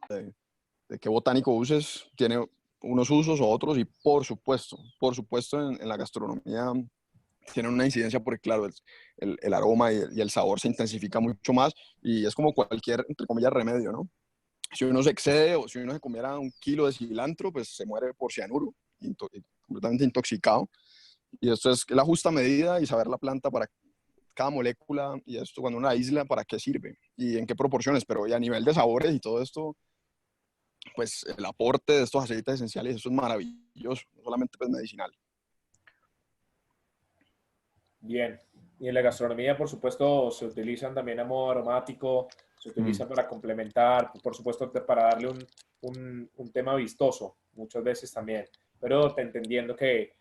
de qué botánico uses, tiene unos usos o otros y por supuesto en la gastronomía tiene una incidencia porque, claro, el aroma y el sabor se intensifica mucho más y es como cualquier, entre comillas, remedio, ¿no? Si uno se excede o si uno se comiera 1 kilo de cilantro, pues se muere por cianuro, completamente intoxicado. Y esto es la justa medida y saber la planta para cada molécula y esto cuando una isla para qué sirve y en qué proporciones, pero y a nivel de sabores y todo esto, pues el aporte de estos aceites esenciales, eso es maravilloso, no solamente pues medicinal. Bien. Y en la gastronomía, por supuesto, se utilizan también a modo aromático, se Mm, utilizan para complementar, por supuesto, para darle un tema vistoso, muchas veces también. Pero te entendiendo que,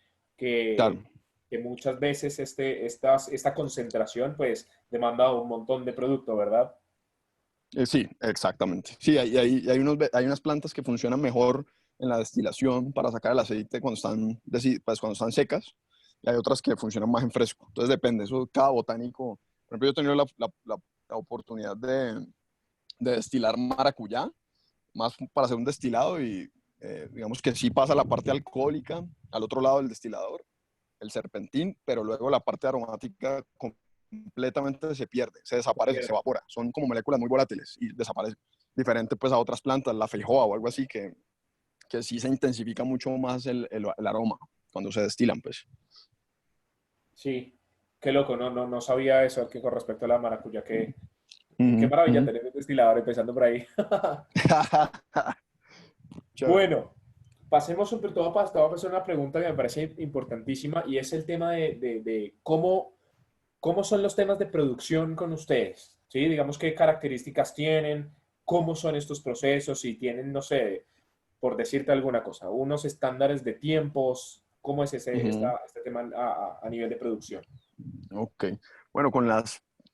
claro. que muchas veces esta concentración, pues, demanda un montón de producto, ¿verdad? Sí, exactamente. Sí, hay unas plantas que funcionan mejor en la destilación para sacar el aceite pues, cuando están secas y hay otras que funcionan más en fresco. Entonces depende, eso cada botánico. Por ejemplo, yo he tenido la oportunidad de destilar maracuyá, más para hacer un destilado y digamos que sí pasa la parte alcohólica al otro lado del destilador, el serpentín, pero luego la parte aromática completamente se pierde, se Se desaparece, se pierde. evapora. Son como moléculas muy volátiles y desaparece. Diferente pues a otras plantas, la feijoa o algo así, que sí se intensifica mucho más el aroma cuando se destilan, pues. Sí, qué loco, no sabía eso que con respecto a la maracuyá, qué Ujú, maravilla ujú. tener un destilador empezando por ahí. Chévere. Bueno, pasemos sobre todo te voy a hacer una pregunta que me parece importantísima y es el tema de cómo son los temas de producción con ustedes, ¿sí? Digamos qué características tienen, cómo son estos procesos, si tienen, no sé, por decirte alguna cosa, unos estándares de tiempos, cómo es Ujú. este tema a nivel de producción. Ok. Bueno, con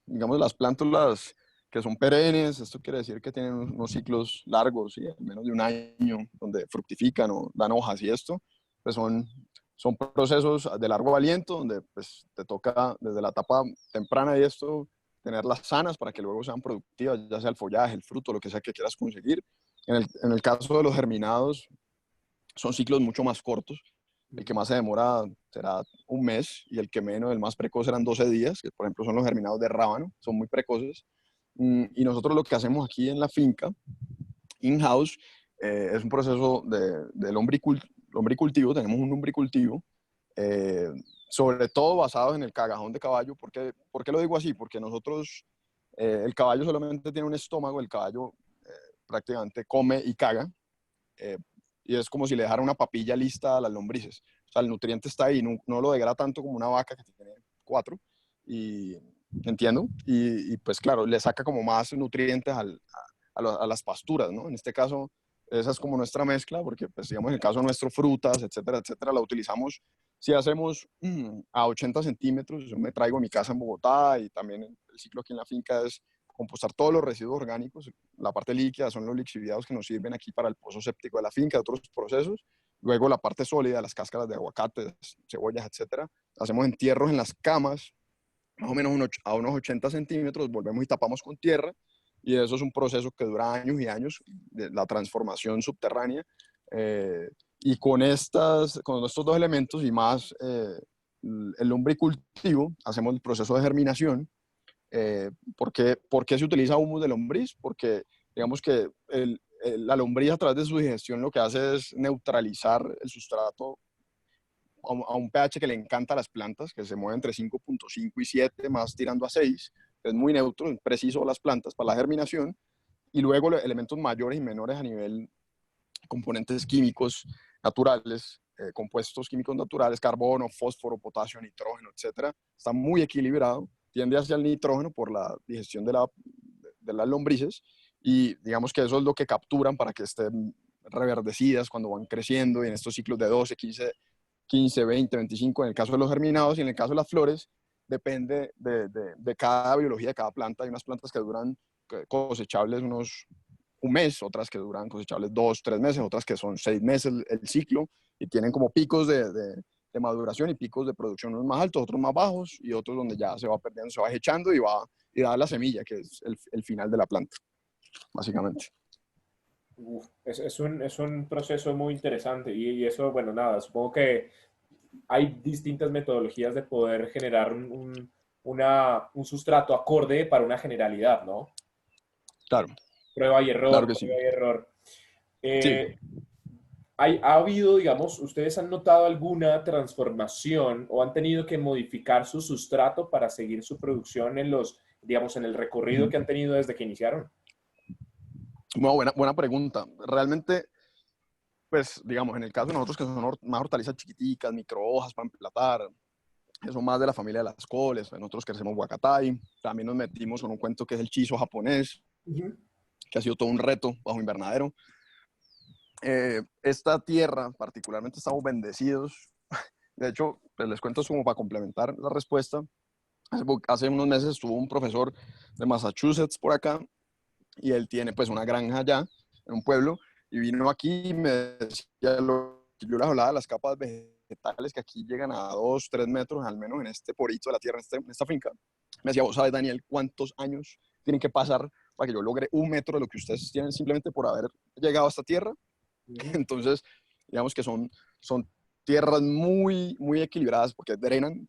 digamos, las plántulas que son perennes, esto quiere decir que tienen unos ciclos largos, ¿sí? Al menos de 1 año, donde fructifican o dan hojas y esto, pues son procesos de largo aliento, donde pues te toca desde la etapa temprana y esto, tenerlas sanas para que luego sean productivas, ya sea el follaje, el fruto, lo que sea que quieras conseguir. En el caso de los germinados, son ciclos mucho más cortos. El que más se demora será 1 mes y el que menos, el más precoz, serán 12 días, que por ejemplo son los germinados de rábano, son muy precoces. Y nosotros lo que hacemos aquí en la finca, in-house, es un proceso de lombricultivo, tenemos un lombricultivo, eh, sobre todo basado en el cagajón de caballo. ¿Por qué lo digo así? Porque nosotros, el caballo solamente tiene un estómago, el caballo prácticamente come y caga, eh, y es como si le dejara una papilla lista a las lombrices. O sea, el nutriente está ahí, no lo degrada tanto como una vaca que tiene 4, y entiendo, y pues claro, le saca como más nutrientes a las pasturas, ¿no? En este caso, esa es como nuestra mezcla, porque pues digamos en el caso nuestro, frutas, etcétera, etcétera, la utilizamos, si hacemos a 80 centímetros, yo me traigo a mi casa en Bogotá y también el ciclo aquí en la finca es compostar todos los residuos orgánicos. La parte líquida son los lixiviados que nos sirven aquí para el pozo séptico de la finca, de otros procesos. Luego la parte sólida, las cáscaras de aguacates, cebollas, etcétera. Hacemos entierros en las camas, más o menos a unos 80 centímetros, volvemos y tapamos con tierra. Y eso es un proceso que dura años y años, de la transformación subterránea. Y con estos dos elementos y más el lombricultivo, hacemos el proceso de germinación. ¿Por qué se utiliza humus de lombriz? Porque digamos que la lombriz, a través de su digestión, lo que hace es neutralizar el sustrato a un pH que le encanta a las plantas, que se mueve entre 5.5 y 7, más tirando a 6. Es muy neutro, es preciso las plantas para la germinación. Y luego elementos mayores y menores a nivel componentes químicos naturales, compuestos químicos naturales, carbono, fósforo, potasio, nitrógeno, etcétera. Está muy equilibrado, tiende hacia el nitrógeno por la digestión de las lombrices, y digamos que eso es lo que capturan para que estén reverdecidas cuando van creciendo, y en estos ciclos de 12, 15, 20, 25, en el caso de los germinados, y en el caso de las flores, depende de cada biología, de cada planta. Hay unas plantas que duran cosechables 1 mes, otras que duran cosechables 2, 3 meses, otras que son 6 meses el ciclo, y tienen como picos de maduración y picos de producción, unos más altos, otros más bajos, y otros donde ya se va perdiendo, se va echando y da la semilla, que es el final de la planta, básicamente. Uf, es un proceso muy interesante y eso, bueno, nada, supongo que hay distintas metodologías de poder generar un sustrato acorde para una generalidad, ¿no? Claro, Prueba y claro error, que sí. prueba y error. Sí, Eh, ¿Ha habido, digamos, ustedes han notado alguna transformación o han tenido que modificar su sustrato para seguir su producción en los, digamos, en el recorrido que han tenido desde que iniciaron? bueno, buena pregunta. Realmente, pues, digamos, en el caso de nosotros que son más hortalizas chiquiticas, micro hojas para emplatar, eso más de la familia de las coles, nosotros crecemos guacatay, también nos metimos con un cuento que es el chizo japonés, Ujú. que ha sido todo un reto bajo invernadero. Esta tierra, particularmente, estamos bendecidos. De hecho, pues les cuento como para complementar la respuesta. Hace unos meses estuvo un profesor de Massachusetts por acá y él tiene pues una granja allá en un pueblo y vino aquí y me decía lo que yo les hablaba de las capas vegetales que aquí llegan a 2, 3 metros, al menos en este porito de la tierra, en esta finca. Me decía, vos sabes, Daniel, cuántos años tienen que pasar para que yo logre 1 metro de lo que ustedes tienen simplemente por haber llegado a esta tierra. Ujú. Entonces, digamos que son tierras muy equilibradas porque drenan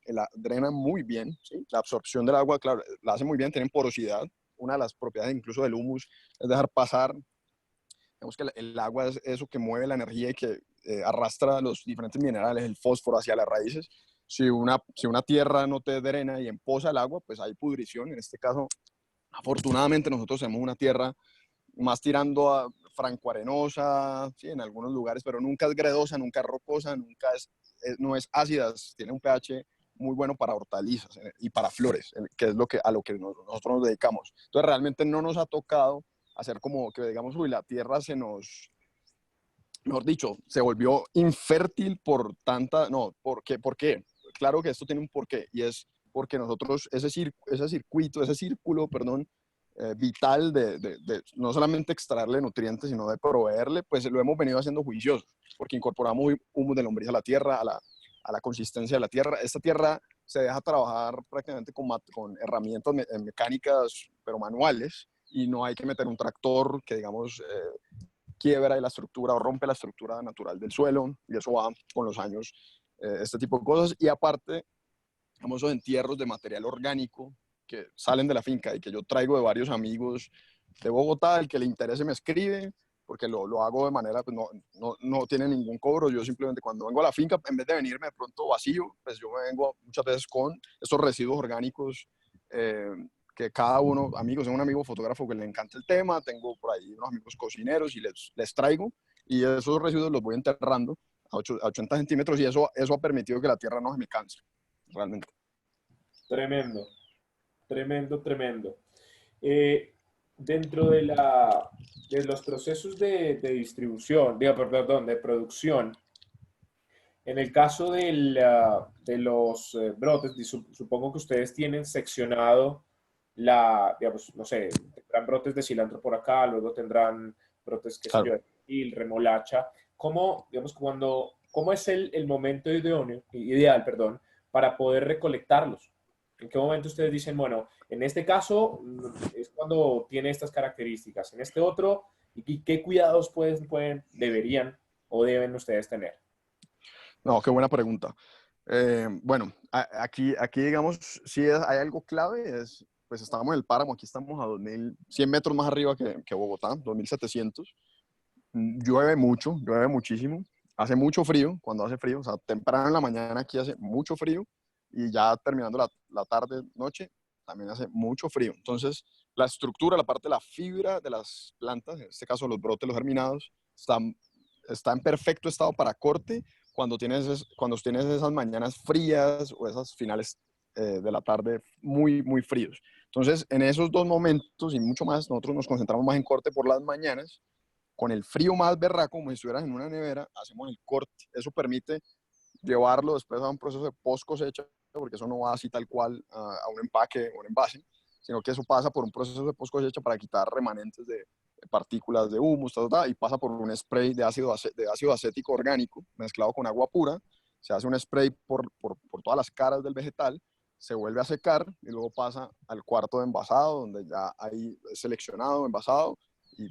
muy bien, ¿sí? La absorción del agua, claro, la hace muy bien, tienen porosidad. Una de las propiedades incluso del humus es dejar pasar, digamos que el agua es eso que mueve la energía y que arrastra los diferentes minerales, el fósforo hacia las raíces. Si una tierra no te drena y empoza el agua, pues hay pudrición. En este caso, afortunadamente nosotros tenemos una tierra más tirando a francoarenosa, sí, en algunos lugares, pero nunca es gredosa, nunca es rocosa, no es ácida, tiene un pH muy bueno para hortalizas y para flores, que es a lo que nosotros nos dedicamos. Entonces realmente no nos ha tocado hacer como que digamos, uy, la tierra mejor dicho, se volvió infértil por tanta, no, ¿por qué? Claro que esto tiene un porqué y es porque nosotros ese círculo, perdón, vital de no solamente extraerle nutrientes, sino de proveerle, pues lo hemos venido haciendo juiciosos, porque incorporamos humus de lombriz a la tierra, a la consistencia de la tierra. Esta tierra se deja trabajar prácticamente con herramientas mecánicas, pero manuales, y no hay que meter un tractor que, digamos, quiebra la estructura o rompe la estructura natural del suelo, y eso va con los años, este tipo de cosas. Y aparte, famosos entierros de material orgánico que salen de la finca y que yo traigo de varios amigos de Bogotá. El que le interese me escribe, porque lo hago de manera, pues no tiene ningún cobro. Yo simplemente cuando vengo a la finca, en vez de venirme de pronto vacío, pues yo me vengo muchas veces con estos residuos orgánicos, eh, que cada uno, amigos, tengo un amigo fotógrafo que le encanta el tema, tengo por ahí unos amigos cocineros y les traigo, y esos residuos los voy enterrando a 80 centímetros, y eso ha permitido que la tierra no se me canse, realmente. Tremendo, tremendo, tremendo. Eh, Dentro de de los procesos de distribución, perdón, de producción, en el caso de los brotes, supongo que ustedes tienen seccionado digamos, no sé, tendrán brotes de cilantro por acá, luego tendrán brotes, qué sé yo, Claro. de perejil, remolacha. ¿Cómo, digamos, cómo es el momento ideal, perdón, para poder recolectarlos? ¿En qué momento ustedes dicen, bueno, en este caso es cuando tiene estas características, en este otro, y qué cuidados deberían o deben ustedes tener? No, qué buena pregunta. Bueno, aquí digamos, si hay algo clave, pues estamos en el páramo, aquí estamos a 2.100 metros más arriba que Bogotá, 2.700. Llueve mucho, llueve muchísimo, hace mucho frío, cuando hace frío, o sea, temprano en la mañana aquí hace mucho frío, y ya terminando la tarde, noche, también hace mucho frío. Entonces, la estructura, la parte de la fibra de las plantas, en este caso los brotes, los germinados, está en perfecto estado para corte cuando tienes esas mañanas frías o esas finales de la tarde muy fríos. Entonces, en esos dos momentos y mucho más, nosotros nos concentramos más en corte por las mañanas, con el frío más berraco, como si estuvieras en una nevera, hacemos el corte. Eso permite llevarlo después a un proceso de post cosecha, porque eso no va así tal cual a un empaque o un envase, sino que eso pasa por un proceso de post cosecha para quitar remanentes de partículas de humus, y pasa por un spray de ácido acético orgánico mezclado con agua pura. Se hace un spray por todas las caras del vegetal, se vuelve a secar y luego pasa al cuarto de envasado, donde ya hay seleccionado, envasado, y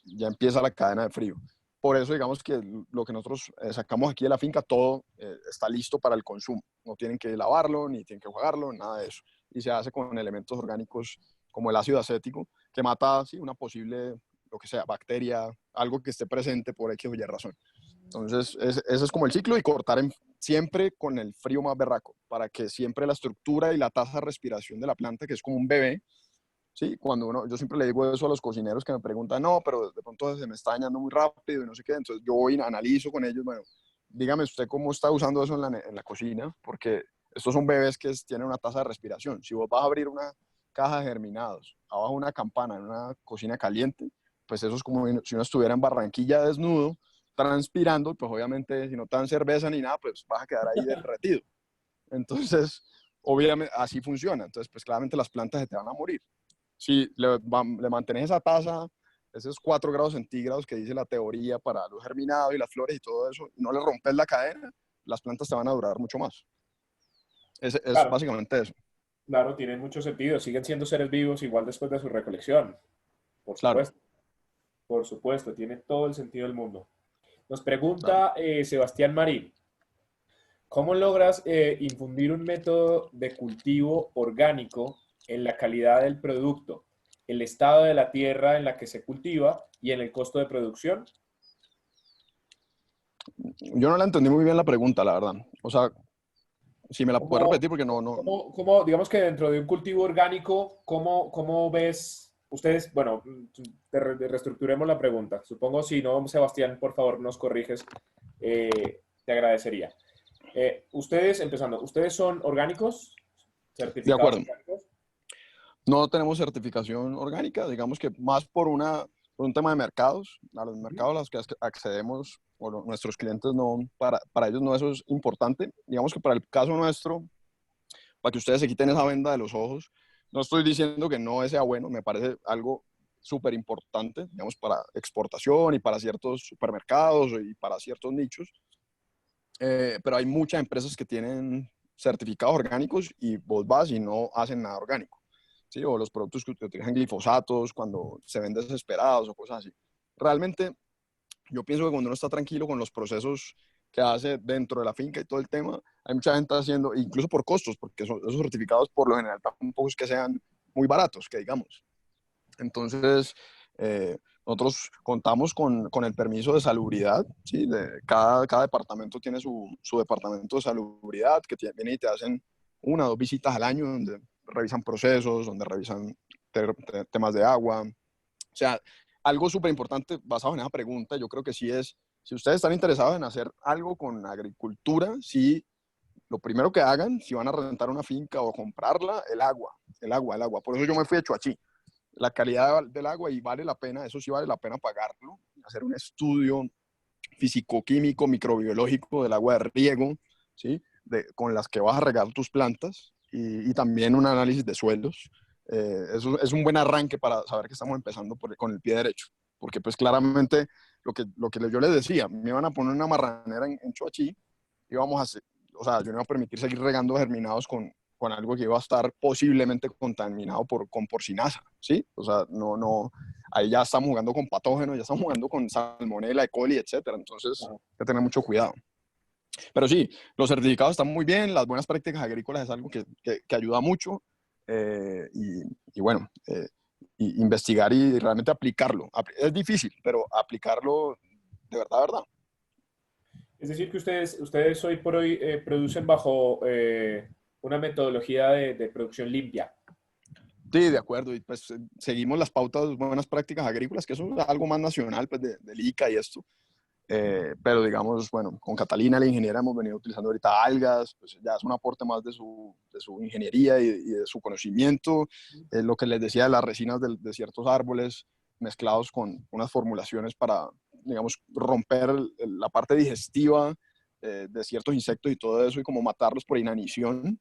ya empieza la cadena de frío. Por eso, digamos que lo que nosotros sacamos aquí de la finca, todo está listo para el consumo. No tienen que lavarlo, ni tienen que jugarlo, nada de eso. Y se hace con elementos orgánicos como el ácido acético, que mata sí, una posible, lo que sea, bacteria, algo que esté presente por X o Y razón. Entonces, ese es como el ciclo y cortar siempre con el frío más berraco, para que siempre la estructura y la tasa de respiración de la planta, que es como un bebé, sí, cuando yo siempre le digo eso a los cocineros que me preguntan, no, pero de pronto se me está dañando muy rápido y no sé qué, entonces yo voy y analizo con ellos, bueno, dígame usted cómo está usando eso en la cocina, porque estos son bebés que tienen una tasa de respiración. Si vos vas a abrir una caja de germinados abajo de una campana en una cocina caliente, pues eso es como si uno estuviera en Barranquilla desnudo, transpirando, pues obviamente si no te dan cerveza ni nada, pues vas a quedar ahí derretido. Entonces, obviamente así funciona. Entonces, pues claramente las plantas se te van a morir. Si le mantienes esa tasa, esos 4 grados centígrados que dice la teoría para los germinados y las flores y todo eso, y no le rompes la cadena, las plantas te van a durar mucho más. Es Claro, básicamente eso. claro, tiene mucho sentido. Siguen siendo seres vivos igual después de su recolección. Por Claro, supuesto, por supuesto, tiene todo el sentido del mundo. Nos claro. pregunta Sebastián Marín, ¿cómo logras infundir un método de cultivo orgánico en la calidad del producto, el estado de la tierra en la que se cultiva y en el costo de producción? Yo no la entendí muy bien la pregunta, la verdad. O sea, si me la puedes ¿Cómo, repetir, porque no. digamos que dentro de un cultivo orgánico, cómo ves ustedes? Bueno, reestructuremos la pregunta. Supongo, si no, Sebastián, por favor, nos corriges, te agradecería. Ustedes, empezando, ¿ustedes son orgánicos? De ¿Certificados acuerdo. orgánicos? No tenemos certificación orgánica, digamos que más por un tema de mercados. A los Ujú. mercados a los que accedemos, o nuestros clientes, no, para ellos no eso es importante. Digamos que para el caso nuestro, para que ustedes se quiten esa venda de los ojos, no estoy diciendo que no sea bueno, me parece algo súper importante, digamos, para exportación y para ciertos supermercados y para ciertos nichos, pero hay muchas empresas que tienen certificados orgánicos y vos vas y no hacen nada orgánico. ¿Sí? O los productos que utilizan glifosatos cuando se ven desesperados o cosas así. Realmente, yo pienso que cuando uno está tranquilo con los procesos que hace dentro de la finca y todo el tema, hay mucha gente haciendo, incluso por costos, porque esos certificados por lo general tampoco es que sean muy baratos, que digamos. Entonces, nosotros contamos con el permiso de salubridad, ¿sí? Cada departamento tiene su departamento de salubridad, que viene y te hacen 1 o 2 visitas al año, donde revisan procesos, donde revisan temas de agua. O sea, algo súper importante basado en esa pregunta, yo creo que sí es, si ustedes están interesados en hacer algo con agricultura, sí, lo primero que hagan, si van a rentar una finca o comprarla, el agua. Por eso yo me fui de Chuachi, la calidad del agua, y vale la pena, eso sí vale la pena pagarlo, hacer un estudio físico-químico, microbiológico del agua de riego, ¿sí? Con las que vas a regar tus plantas, y también un análisis de suelos. Eso es un buen arranque para saber que estamos empezando con el pie derecho, porque pues claramente lo que yo les decía, me iban a poner una marranera en Choachí, y vamos a hacer, o sea, yo no iba a permitir seguir regando germinados con algo que iba a estar posiblemente contaminado con porcinaza, ¿sí? O sea, no, ahí ya estamos jugando con patógenos, ya estamos jugando con salmonella, E. coli, etcétera. Entonces, hay que tener mucho cuidado. Pero sí, los certificados están muy bien, las buenas prácticas agrícolas es algo que ayuda mucho, y bueno, investigar y realmente aplicarlo. Es difícil, pero aplicarlo de verdad, verdad. Es decir, que ustedes hoy por hoy producen bajo una metodología de producción limpia. Sí, de acuerdo. Y pues seguimos las pautas de buenas prácticas agrícolas, que eso es algo más nacional, pues del ICA y esto. Pero digamos, bueno, con Catalina, la ingeniera, hemos venido utilizando ahorita algas, pues ya es un aporte más de su ingeniería y de su conocimiento. Lo que les decía de las resinas de ciertos árboles mezclados con unas formulaciones para, digamos, romper la parte digestiva de ciertos insectos y todo eso, y como matarlos por inanición.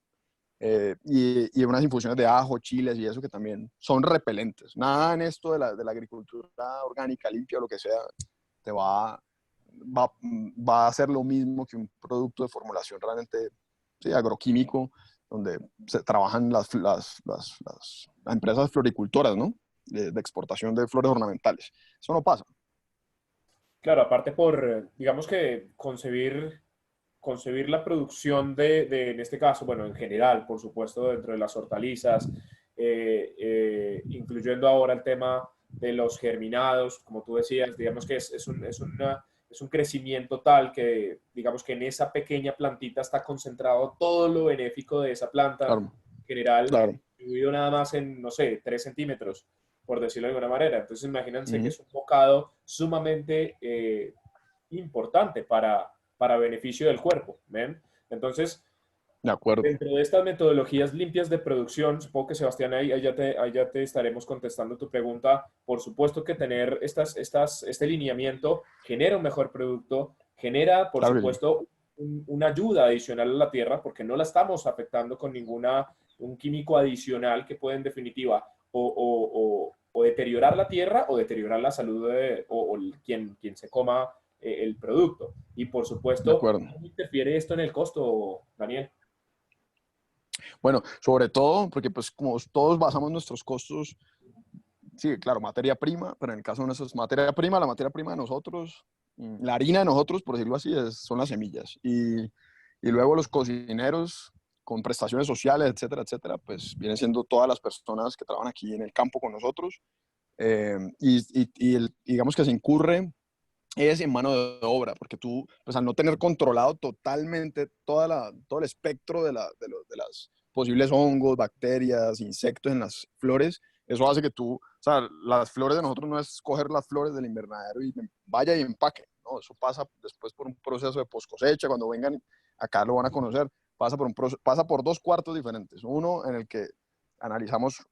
Y unas infusiones de ajo, chiles y eso, que también son repelentes. Nada en esto de la agricultura orgánica, limpia o lo que sea, te va a hacer lo mismo que un producto de formulación realmente, sí, agroquímico, donde se trabajan las empresas floricultoras, ¿no? de exportación de flores ornamentales. Eso no pasa. Claro, aparte por, digamos que concebir la producción en este caso, bueno, en general, por supuesto, dentro de las hortalizas, incluyendo ahora el tema de los germinados, como tú decías, digamos que es un crecimiento tal que, digamos que en esa pequeña plantita está concentrado todo lo benéfico de esa planta Claro, general, claro. dividido nada más en, no sé, 3 centímetros, por decirlo de alguna manera. Entonces, imagínense que Ujú. es un bocado sumamente importante para beneficio del cuerpo. ¿Ven? Entonces, De acuerdo. dentro de estas metodologías limpias de producción, supongo que Sebastián, ahí ya te estaremos contestando tu pregunta. Por supuesto que tener este lineamiento genera un mejor producto, genera, por Claro que sí. supuesto, una ayuda adicional a la tierra, porque no la estamos afectando con un químico adicional que puede en definitiva o deteriorar la tierra o deteriorar la salud quien se coma el producto. Y por De supuesto, acuerdo. ¿cómo interfiere esto en el costo, Daniel? Bueno, sobre todo porque pues como todos basamos nuestros costos, sí, claro, materia prima, pero en el caso de nosotros, materia prima, la materia prima de nosotros, la harina de nosotros, por decirlo así, son las semillas. Y luego los cocineros con prestaciones sociales, etcétera, etcétera, pues vienen siendo todas las personas que trabajan aquí en el campo con nosotros. Digamos que se incurre es en mano de obra, porque tú, pues al no tener controlado totalmente todo el espectro de las posibles hongos, bacterias, insectos en las flores, eso hace que tú, o sea, las flores de nosotros no es coger las flores del invernadero y vaya y empaque, ¿no? Eso pasa después por un proceso de post cosecha, cuando vengan acá lo van a conocer, pasa por dos cuartos diferentes, uno en el que analizamos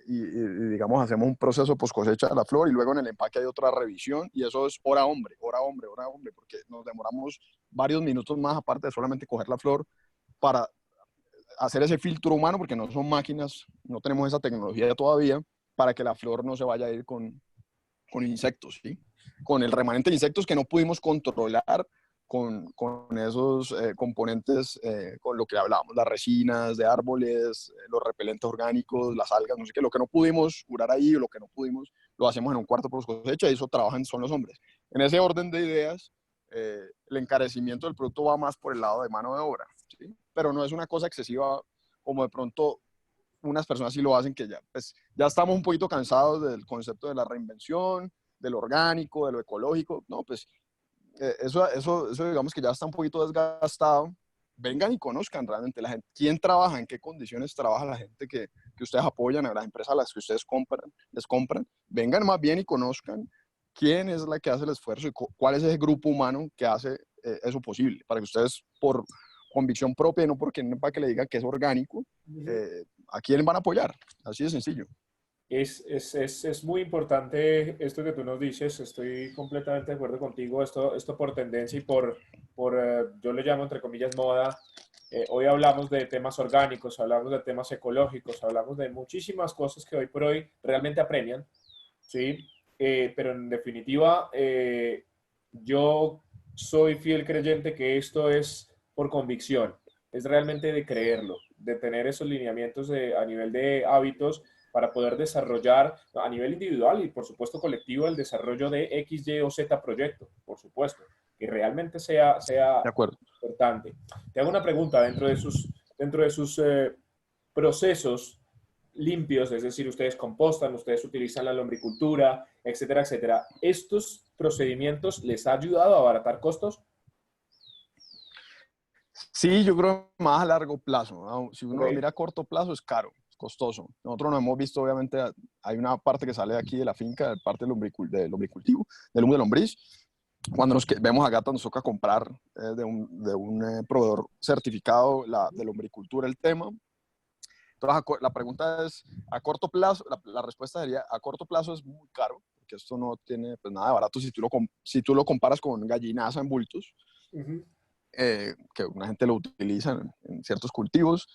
digamos, hacemos un proceso post cosecha de la flor y luego en el empaque hay otra revisión y eso es hora hombre, hora hombre, hora hombre, porque nos demoramos varios minutos más aparte de solamente coger la flor para hacer ese filtro humano, porque no son máquinas, no tenemos esa tecnología todavía, para que la flor no se vaya a ir con insectos, ¿sí? Con el remanente de insectos que no pudimos controlar con esos componentes, con lo que hablábamos, las resinas de árboles, los repelentes orgánicos, las algas, no sé qué, lo que no pudimos curar ahí o lo que no pudimos, lo hacemos en un cuarto por cosecha y eso trabajan son los hombres. En ese orden de ideas, el encarecimiento del producto va más por el lado de mano de obra, ¿sí? Pero no es una cosa excesiva como de pronto unas personas sí lo hacen, que ya, pues, ya estamos un poquito cansados del concepto de la reinvención, de lo orgánico, de lo ecológico. No, pues eso digamos que ya está un poquito desgastado. Vengan y conozcan realmente la gente, quién trabaja, en qué condiciones trabaja la gente que ustedes apoyan, a las empresas a las que ustedes les compran. Vengan más bien y conozcan quién es la que hace el esfuerzo y cuál es ese grupo humano que hace eso posible, para que ustedes por convicción propia y no porque para que le diga que es orgánico, ¿a quién van a apoyar? Así de sencillo. Es muy importante esto que tú nos dices, estoy completamente de acuerdo contigo, esto por tendencia y yo le llamo entre comillas moda. Hoy hablamos de temas orgánicos, hablamos de temas ecológicos, hablamos de muchísimas cosas que hoy por hoy realmente apremian, ¿sí? Pero en definitiva, yo soy fiel creyente que esto es por convicción, es realmente de creerlo, de tener esos lineamientos a nivel de hábitos para poder desarrollar a nivel individual y por supuesto colectivo el desarrollo de X, Y o Z proyecto, por supuesto, que realmente sea De acuerdo. importante. Te hago una pregunta dentro de sus procesos limpios, es decir, ustedes compostan, ustedes utilizan la lombricultura, etcétera, etcétera. ¿Estos procedimientos les ha ayudado a abaratar costos? Sí, yo creo más a largo plazo, ¿no? Si uno lo Ok. mira a corto plazo es caro, es costoso. Nosotros nos hemos visto, obviamente, hay una parte que sale de aquí de la finca, parte del lombricultivo, del humo de lombriz. Cuando vemos a Gata nos toca comprar de un proveedor certificado de lombricultura el tema. Entonces, la pregunta es, a corto plazo, la respuesta sería, a corto plazo es muy caro, porque esto no tiene pues, nada de barato si tú lo comparas con gallinaza en bultos, Uh -huh. que una gente lo utiliza en ciertos cultivos,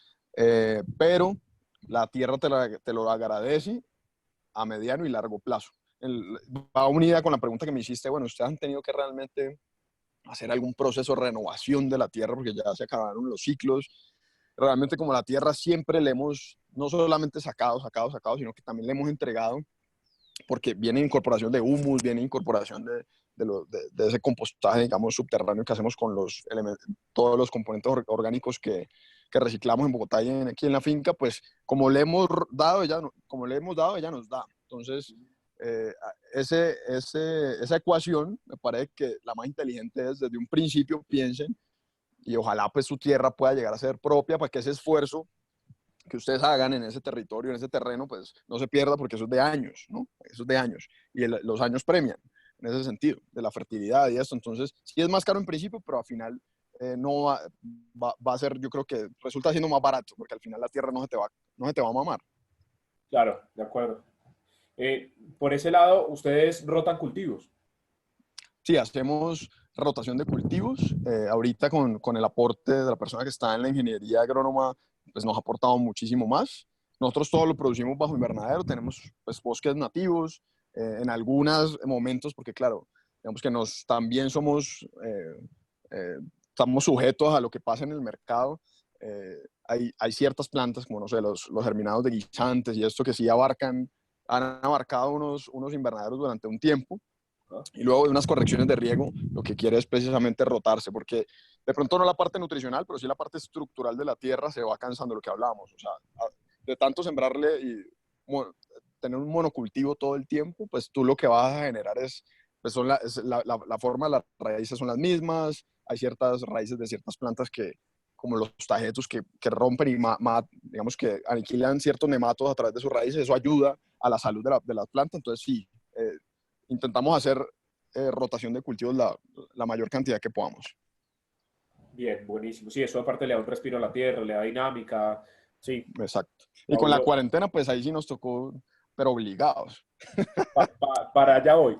pero la tierra te lo agradece a mediano y largo plazo. Va unida con la pregunta que me hiciste, bueno, ustedes han tenido que realmente hacer algún proceso de renovación de la tierra porque ya se acabaron los ciclos. Realmente como la tierra siempre le hemos no solamente sacado, sino que también le hemos entregado porque viene incorporación de humus, viene incorporación de ese compostaje, digamos, subterráneo que hacemos con todos los componentes orgánicos que reciclamos en Bogotá y aquí en la finca, pues como le hemos dado, ella nos da. Entonces, esa ecuación me parece que la más inteligente es desde un principio piensen y ojalá pues su tierra pueda llegar a ser propia para que ese esfuerzo que ustedes hagan en ese territorio, en ese terreno, pues no se pierda porque eso es de años, ¿no? Eso es de años. Y los años premian en ese sentido, de la fertilidad y esto. Entonces, sí es más caro en principio, pero al final no va a ser, yo creo que resulta siendo más barato, porque al final la tierra no se te va a mamar. Claro, de acuerdo. Por ese lado, ustedes rotan cultivos. Sí, hacemos rotación de cultivos. Ahorita con el aporte de la persona que está en la ingeniería agrónoma, pues nos ha aportado muchísimo más. Nosotros todo lo producimos bajo invernadero, tenemos pues, bosques nativos en algunos momentos, porque claro, digamos que también estamos sujetos a lo que pasa en el mercado. Hay ciertas plantas, como no sé, los germinados de guisantes y esto que sí han abarcado unos invernaderos durante un tiempo ¿No? y luego de unas correcciones de riego, lo que quiere es precisamente rotarse, porque de pronto no la parte nutricional, pero sí la parte estructural de la tierra se va cansando, lo que hablábamos. O sea, de tanto sembrarle y tener un monocultivo todo el tiempo, pues tú lo que vas a generar pues la forma de las raíces son las mismas, hay ciertas raíces de ciertas plantas como los tajetos que rompen y digamos que aniquilan ciertos nematos a través de sus raíces, eso ayuda a la salud de la planta, entonces sí, intentamos hacer rotación de cultivos la mayor cantidad que podamos. Bien, buenísimo. Sí, eso aparte le da un respiro a la tierra, le da dinámica. Sí, Exacto. Y con la fabuloso. cuarentena, pues ahí sí nos tocó, pero obligados. Para allá voy. Un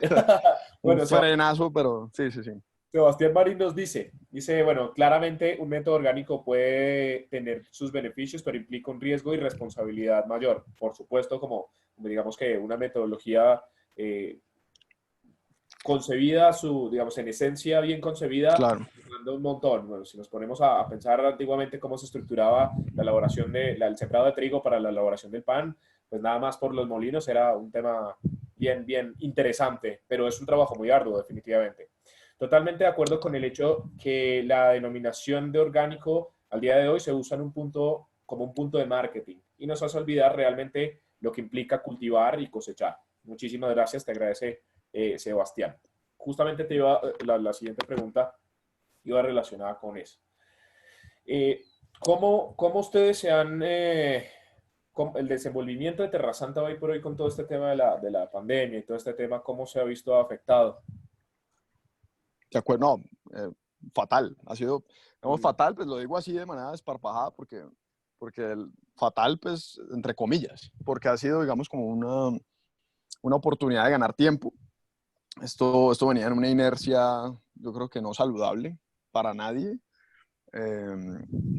Bueno, frenazo, pero sí, sí, sí. Sebastián Marín nos dice, bueno, claramente un método orgánico puede tener sus beneficios, pero implica un riesgo y responsabilidad mayor. Por supuesto, como digamos que una metodología eh, concebida, digamos, en esencia bien concebida, Claro, demanda un montón. Bueno, si nos ponemos a pensar antiguamente cómo se estructuraba la elaboración el sembrado de trigo para la elaboración del pan, pues nada más por los molinos era un tema bien, bien interesante, pero es un trabajo muy arduo, definitivamente. Totalmente de acuerdo con el hecho que la denominación de orgánico al día de hoy se usa como un punto de marketing y nos hace olvidar realmente lo que implica cultivar y cosechar. Muchísimas gracias, te agradece Sebastián. Justamente la siguiente pregunta iba relacionada con eso. ¿Cómo ustedes el desenvolvimiento de Terra Santa hoy por hoy con todo este tema de la pandemia y todo este tema, cómo se ha visto afectado? de acuerdo, no, fatal, ha sido, digamos, Mm. fatal, pues lo digo así de manera desparpajada, porque fatal, pues, entre comillas, porque ha sido, digamos, como una oportunidad de ganar tiempo. Esto venía en una inercia, yo creo que no saludable para nadie, eh,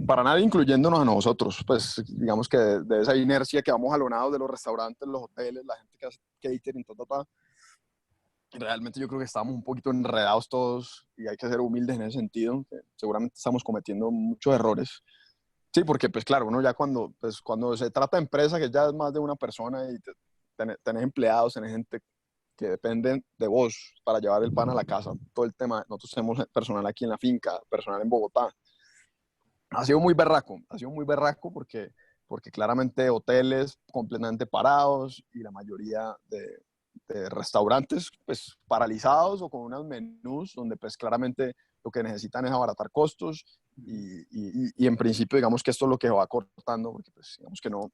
para nadie incluyéndonos a nosotros, pues digamos que de esa inercia que vamos jalonados de los restaurantes, los hoteles, la gente que hace catering, realmente yo creo que estamos un poquito enredados todos y hay que ser humildes en ese sentido, que seguramente estamos cometiendo muchos errores. Sí, porque pues claro, uno ya cuando se trata de empresa, que ya es más de una persona y tenés empleados, tenés gente que dependen de vos para llevar el pan a la casa, todo el tema, nosotros tenemos personal aquí en la finca, personal en Bogotá, ha sido muy berraco porque claramente hoteles completamente parados y la mayoría de restaurantes pues paralizados o con unos menús donde pues claramente lo que necesitan es abaratar costos y en principio digamos que esto es lo que va cortando porque pues digamos que no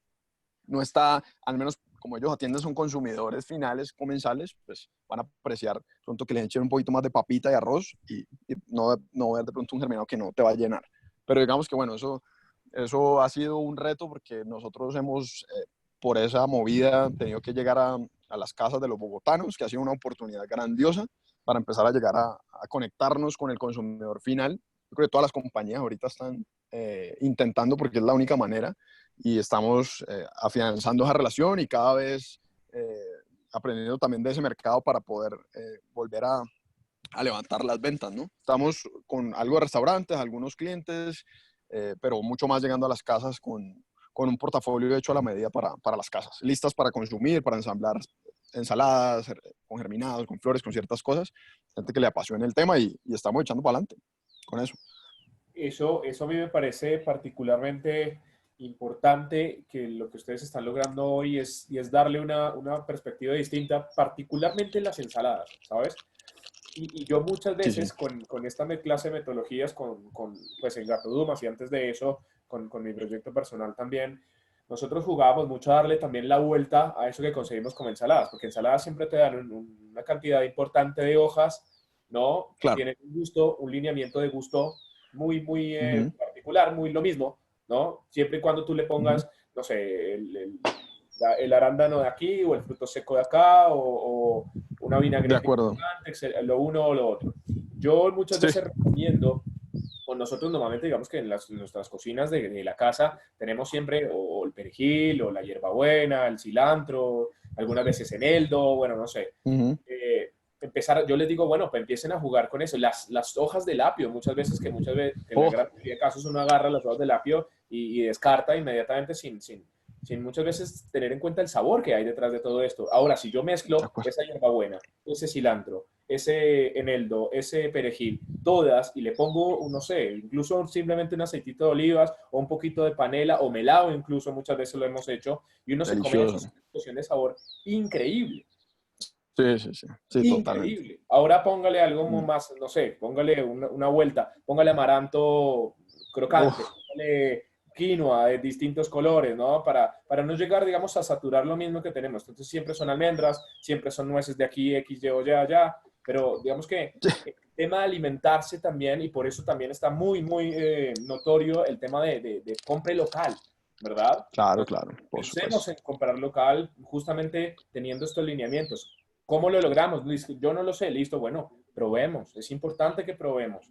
está, al menos como ellos atienden son consumidores finales, comensales, pues van a apreciar pronto que les echen un poquito más de papita y arroz y no ver de pronto un germinado que no te va a llenar. Pero digamos que bueno, eso ha sido un reto porque nosotros hemos, por esa movida, tenido que llegar a las casas de los bogotanos, que ha sido una oportunidad grandiosa para empezar a llegar a conectarnos con el consumidor final. Yo creo que todas las compañías ahorita están intentando porque es la única manera y estamos afianzando esa relación y cada vez aprendiendo también de ese mercado para poder volver a levantar las ventas, ¿no? Estamos con algo de restaurantes, algunos clientes, pero mucho más llegando a las casas con un portafolio hecho a la medida para las casas, listas para consumir, para ensamblar ensaladas con germinados, con flores, con ciertas cosas, gente que le apasiona el tema y estamos echando para adelante con eso. Eso a mí me parece particularmente importante, que lo que ustedes están logrando hoy y es darle una perspectiva distinta, particularmente en las ensaladas, ¿sabes? Y yo muchas Sí, sí. veces con esta clase de metodologías, pues en Gato Dumas y antes de eso, con mi proyecto personal también, nosotros jugábamos mucho a darle también la vuelta a eso que conseguimos como ensaladas, porque ensaladas siempre te dan una cantidad importante de hojas, ¿no? Que Claro. tienen un gusto, un lineamiento de gusto muy, muy Ujú, particular, muy lo mismo, ¿no? Siempre y cuando tú le ujú. pongas, no sé, el arándano de aquí o el fruto seco de acá o una De vinagreta acuerdo. importante, lo uno o lo otro. Yo muchas Sí, veces recomiendo, con nosotros normalmente digamos que en nuestras cocinas de la casa tenemos siempre o el perejil o la hierbabuena, el cilantro, algunas veces eneldo, bueno, no sé. ujú. Empezar, yo les digo, bueno, pues empiecen a jugar con eso. Las hojas de apio, muchas veces, que en la Oh, gran mayoría de casos uno agarra las hojas del apio y descarta inmediatamente sin muchas veces tener en cuenta el sabor que hay detrás de todo esto. Ahora, si yo de mezclo acuerdo. esa hierbabuena, ese cilantro, ese eneldo, ese perejil, todas y le pongo, no sé, incluso simplemente un aceitito de olivas o un poquito de panela o melado, incluso muchas veces lo hemos hecho, y uno se come eso, es Delicioso. una explosión de sabor increíble. Sí, sí, sí. Sí, totalmente. Increíble. Ahora póngale algo Mm. más, no sé, póngale una vuelta, póngale amaranto crocante, Uf, póngale quinoa de distintos colores, ¿no? Para no llegar, digamos, a saturar lo mismo que tenemos. Entonces siempre son almendras, siempre son nueces de aquí, X, Y o Y allá, pero digamos que el tema de alimentarse también, y por eso también está muy, muy notorio el tema de compre local, ¿verdad? claro, claro, por Pensemos supuesto. en comprar local justamente teniendo estos lineamientos. ¿Cómo lo logramos, Luis? Yo no lo sé, listo, bueno, probemos. Es importante que probemos.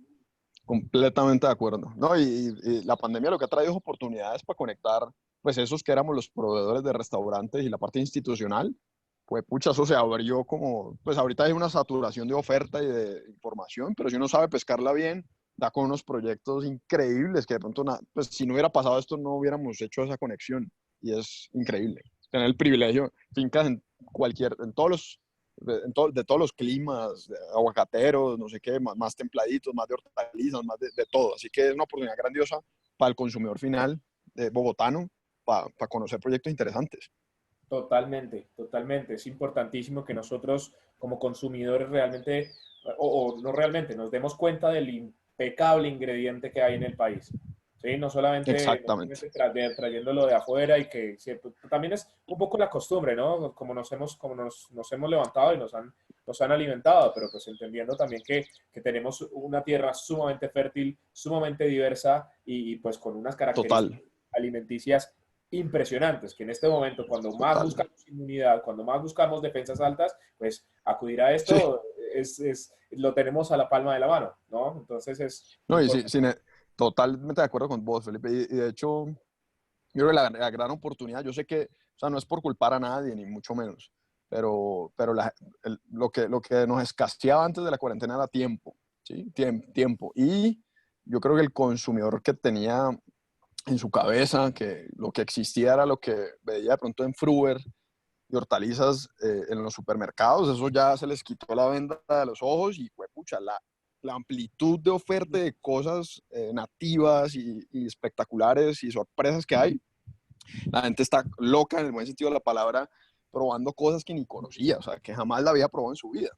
Completamente de acuerdo. No, y la pandemia lo que ha traído es oportunidades para conectar, pues esos que éramos los proveedores de restaurantes y la parte institucional, pues pucha, eso se abrió como, pues ahorita hay una saturación de oferta y de información, pero si uno sabe pescarla bien, da con unos proyectos increíbles que de pronto, pues si no hubiera pasado esto, no hubiéramos hecho esa conexión. Y es increíble. Tener el privilegio, fincas en cualquier, en todos los de todos los climas, aguacateros, no sé qué, más templaditos, más de hortalizas, más de todo. Así que es una oportunidad grandiosa para el consumidor final bogotano para conocer proyectos interesantes. Totalmente, totalmente. Es importantísimo que nosotros como consumidores realmente, o no realmente, nos demos cuenta del impecable ingrediente que hay en el país. ¿Sí? No Exactamente. solamente trayéndolo de afuera y que también es un poco la costumbre, ¿no? Como nos hemos levantado y nos han alimentado, pero pues entendiendo también que tenemos una tierra sumamente fértil, sumamente diversa y pues con unas Total, características alimenticias impresionantes, que en este momento, cuando más total. buscamos inmunidad, cuando más buscamos defensas altas, pues acudir a Sí, esto lo tenemos a la palma de la mano, ¿no? Entonces es no, y sí, importante. sí, totalmente de acuerdo con vos, Felipe. Y de hecho, yo creo que la gran oportunidad, yo sé que, o sea, no es por culpar a nadie, ni mucho menos, pero lo que nos escaseaba antes de la cuarentena era tiempo, ¿sí? Tiempo. Y yo creo que el consumidor que tenía en su cabeza que lo que existía era lo que veía de pronto en Fruver y hortalizas en los supermercados, eso ya se les quitó la venda de los ojos y fue pucha, la amplitud de oferta de cosas nativas y espectaculares y sorpresas que hay. La gente está loca en el buen sentido de la palabra, probando cosas que ni conocía, o sea, que jamás la había probado en su vida.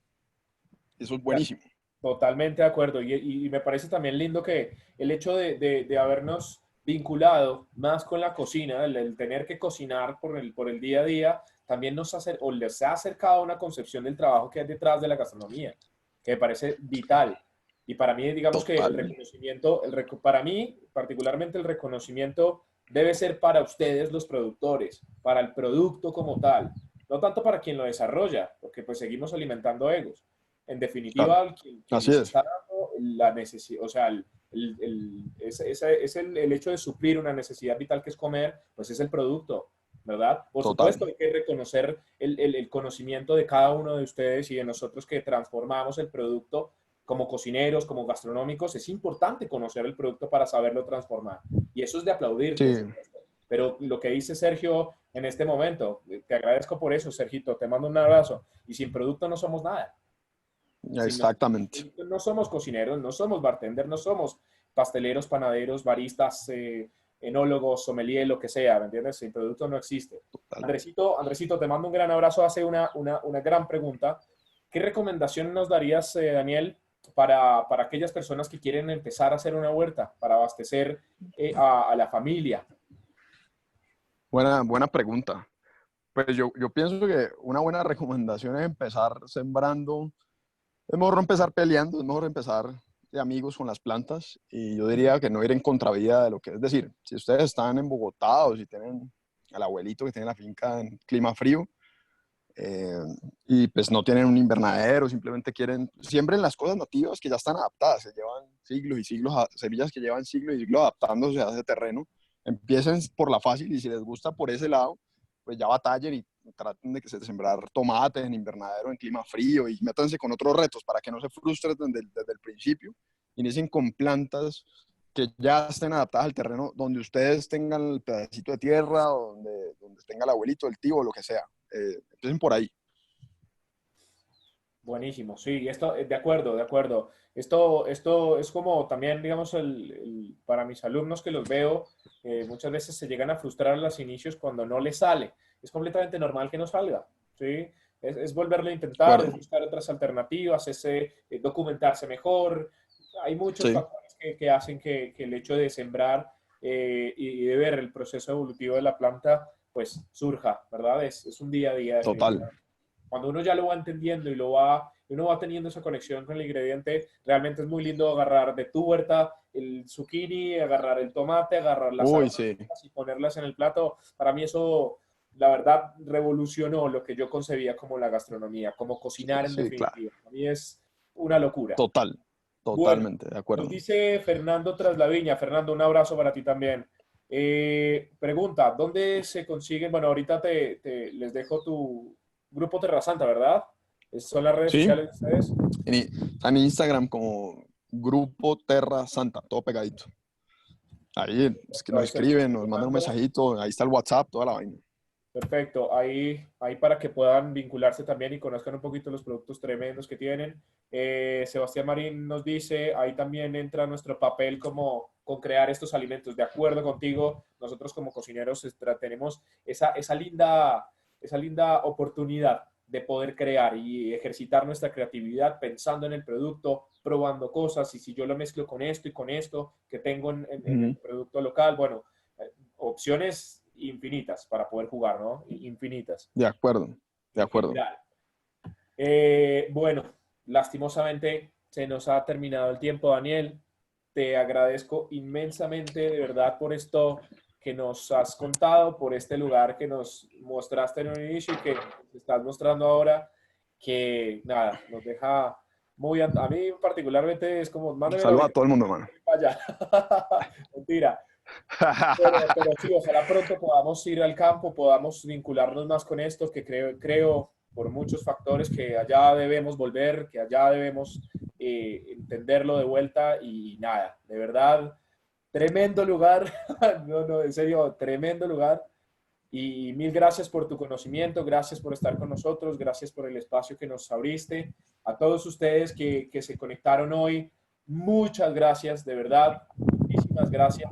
Eso es buenísimo. Totalmente de acuerdo. Y me parece también lindo que el hecho de habernos vinculado más con la cocina, el tener que cocinar por el día a día, también o les ha acercado a una concepción del trabajo que hay detrás de la gastronomía, que me parece vital. Y para mí, digamos que el Total, reconocimiento, para mí, particularmente el reconocimiento debe ser para ustedes los productores, para el producto como tal, no tanto para quien lo desarrolla, porque pues seguimos alimentando egos. En claro. definitiva, quien Así nos es. está dando la necesidad, o sea, el hecho de suplir una necesidad vital que es comer, pues es el producto, ¿verdad? Por Total. supuesto, hay que reconocer el conocimiento de cada uno de ustedes y de nosotros que transformamos el producto como cocineros, como gastronómicos. Es importante conocer el producto para saberlo transformar. Y eso es de aplaudir, por Sí, supuesto. Pero lo que dice Sergio en este momento, te agradezco por eso, Sergito, te mando un abrazo. Y sin producto no somos nada. Exactamente. No somos cocineros, no somos bartenders, no somos pasteleros, panaderos, baristas, enólogos, sommelier, lo que sea, ¿me entiendes? Sin producto no existe. Total. Andresito, te mando un gran abrazo. Hace una gran pregunta. ¿Qué recomendación nos darías, Daniel, para aquellas personas que quieren empezar a hacer una huerta, para abastecer a la familia? Buena pregunta. Pues yo pienso que una buena recomendación es empezar sembrando. Es mejor no empezar peleando, es mejor empezar de amigos con las plantas y yo diría que no ir en contravía de lo que es decir, si ustedes están en Bogotá o si tienen al abuelito que tiene la finca en clima frío eh, y pues no tienen un invernadero, simplemente quieren, siembren las cosas nativas que ya están adaptadas, se llevan siglos y siglos, semillas que llevan siglos y siglos adaptándose a ese terreno, empiecen por la fácil y si les gusta por ese lado, pues ya batallen y traten de que se sembrar tomates en invernadero en clima frío y métanse con otros retos para que no se frustren desde el principio. Inicien con plantas que ya estén adaptadas al terreno donde ustedes tengan el pedacito de tierra, donde tenga el abuelito, el tío, o lo que sea. Empiecen por ahí. Buenísimo, sí, esto, de acuerdo, de acuerdo. Esto es como también, digamos, para mis alumnos que los veo, muchas veces se llegan a frustrar a los inicios cuando no les sale. Es completamente normal que no salga, ¿sí? Es volverlo a De intentar, acuerdo. es buscar otras alternativas, es documentarse mejor. Hay muchos Sí, factores que hacen que el hecho de sembrar y de ver el proceso evolutivo de la planta, pues surja, ¿verdad? Es un día a día total. definitivamente. Cuando uno ya lo va entendiendo y uno va teniendo esa conexión con el ingrediente, realmente es muy lindo agarrar de tu huerta el zucchini, agarrar el tomate, agarrar las Uy, sí, arvejitas y ponerlas en el plato. Para mí eso, la verdad, revolucionó lo que yo concebía como la gastronomía, como cocinar en sí, claro. definitiva. Para mí es una locura. Total, Bueno, totalmente, de nos acuerdo. dice Fernando Traslaviña. Fernando, un abrazo para ti también. Pregunta, ¿dónde se consiguen? Bueno, ahorita les dejo tu grupo Terra Santa, ¿verdad? ¿Son las redes Sí, sociales de ustedes? están en Instagram como Grupo Terra Santa, todo pegadito. Ahí es que nos Ahí se escriben, los nos mandan un mando. mensajito, ahí está el WhatsApp, toda la vaina. Perfecto, ahí para que puedan vincularse también y conozcan un poquito los productos tremendos que tienen. Sebastián Marín nos dice, ahí también entra nuestro papel como con crear estos alimentos. De acuerdo contigo, nosotros como cocineros tenemos esa linda oportunidad de poder crear y ejercitar nuestra creatividad pensando en el producto, probando cosas y si yo lo mezclo con esto y con esto que tengo en el Ujú. producto local, bueno, opciones infinitas para poder jugar, ¿no? Infinitas, De acuerdo, de en acuerdo. general. Bueno, lastimosamente se nos ha terminado el tiempo, Daniel. Te agradezco inmensamente, de verdad, por esto que nos has contado, por este lugar que nos mostraste en un inicio y que nos estás mostrando ahora, que nada, nos deja a mí particularmente es como, mándame la Saludos a ubicación todo el mundo, hermano. para allá. Mentira. Pero sí, ojalá pronto podamos ir al campo, podamos vincularnos más con esto, que creo por muchos factores que allá debemos volver, que allá debemos entenderlo de vuelta y nada, de verdad, tremendo lugar, no, no, en serio, tremendo lugar y mil gracias por tu conocimiento, gracias por estar con nosotros, gracias por el espacio que nos abriste. A todos ustedes que se conectaron hoy, muchas gracias, de verdad, muchísimas gracias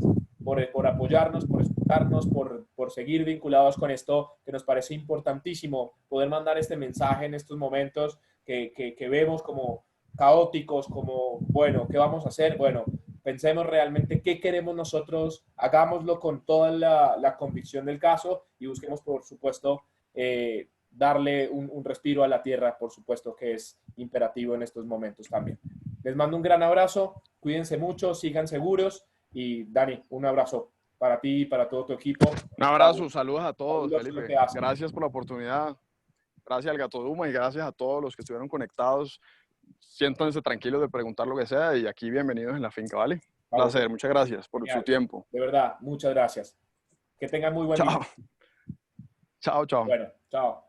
por apoyarnos, por escucharnos, por seguir vinculados con esto que nos parece importantísimo, poder mandar este mensaje en estos momentos que vemos como caóticos, como, bueno, ¿qué vamos a hacer? Bueno, pensemos realmente qué queremos nosotros, hagámoslo con toda la convicción del caso y busquemos, por supuesto, darle un respiro a la tierra, por supuesto que es imperativo en estos momentos también. Les mando un gran abrazo, cuídense mucho, sigan seguros y Dani, un abrazo para ti y para todo tu equipo. Un abrazo, saludos a todos, Fabuloso lo Felipe. que hacen. Gracias por la oportunidad. Gracias al Gato Duma y gracias a todos los que estuvieron conectados. Siéntanse tranquilos de preguntar lo que sea y aquí bienvenidos en la finca, ¿vale? Fabuloso. Placer, muchas gracias por su Genial. tiempo. De verdad, muchas gracias. Que tengan muy buen día. Chao, chao, chao. Bueno, chao.